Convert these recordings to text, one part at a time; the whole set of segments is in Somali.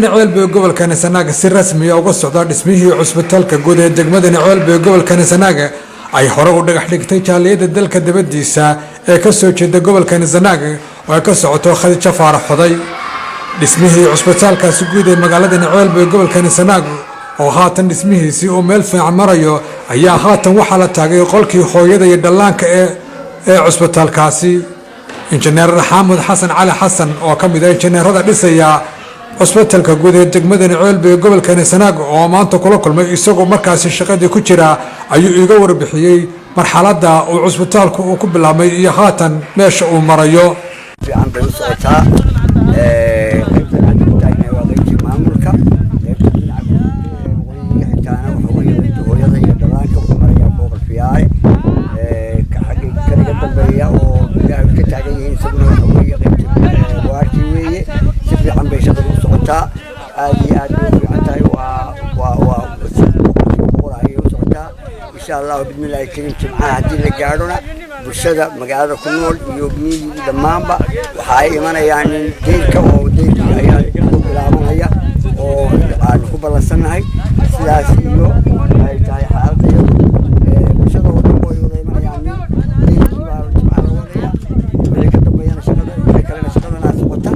degmadani Ceelbu ee gobolka Sanaag si rasmi ah uga socda dhismihii cusbitaalka guud ee degmadani Ceelbu ee gobolka Sanaag ay hore u dhagax dhigtay jaaliyada dalka dibadiisa ee ka soo jeeda gobolka Sanaag oo ay ka socoto Khadija Faarax Xoday dhismihii cusbitaalkaasi guud ee magaalada Ceelbu ee gobolka Sanaag oo haatan dhismihiisii oo meel fiican marayo ayaa haatan waxa la taagay qolkii hooyada iyo dhallaanka ee cusbitaalkaasi injineer Xamed Xasan Cali Xasan oo ka mid ah injineerada dhisaya cusbitaalka guud ee degmadani Ceelbu ee gobolka Sanaag oo maanta kula kulmay isagoo markaasi shaqadii ku jira ayuu iga warbixiyay marxaladda uu cusbitaalku uu ku bilaabay iyo haatan meesha uu marayo fiican bay u socotaa إن شاء الله بسم الله الكريم جمعة هدي لجارنا برشة مقعدة كنول يومي دمامبا وحاي إيمانا يعني ديك أو ديك يعني كلامه هيا أو نكبر السنة هاي سياسيو هاي تاي حالتي برشة ودمو يوضي إيمانا يعني ديك جمعة الوضية وليك دميانا شغلة وليك لنا شغلة ناس وقتا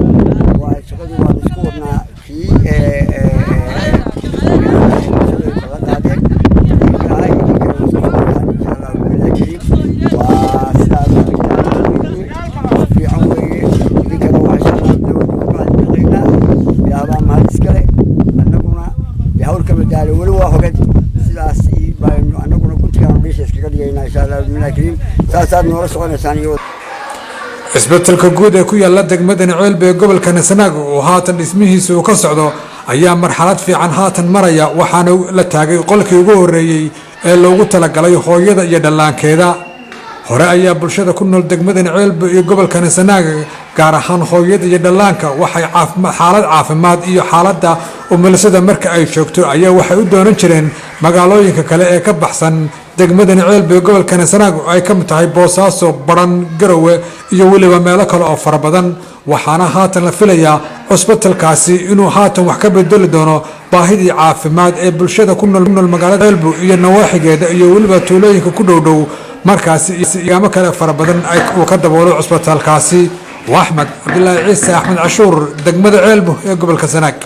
وشغلة ونسكورنا في isbitaalka guud ee ku yaala degmadani Ceelbu ee gobolka Sanaag oo haatan dhismihiisa uu ka socdo ayaa marxalad fiican haatan maraya waxaana la taagay qolkii ugu horeeyay ee loogu talagalay hooyada iyo dhallaankeeda hore ayaa bulshada ku nool degmadani Ceelbu ee gobolka Sanaag gaar ahaan hooyada iyo dhallaanka waxay xaalad caafimaad iyo xaaladda umulashada marka ay joogto ayaa waxay u doonan jireen magaalooyinka kale ee ka baxsan degmadani Ceelbu ee gobolka Sanaag ay ka mid tahay Boosaaso Baran Garowe iyo waliba meelo kale oo fara badan waxaana haatan la filayaa cusbitaalkaasi inuu haatan wax ka bedeli doono baahidii caafimaad ee bulshada ku nool magaalada Ceelbu iyo nawaaxigeeda iyo waliba tuulooyinka ku dhow markaasi iyo kale fara badan ay ka daboolo cusbitaalkaasi Axmed Abdullaahi Ciise Axmed Cashuur degmada Ceelbu ee gobolka Sanaag.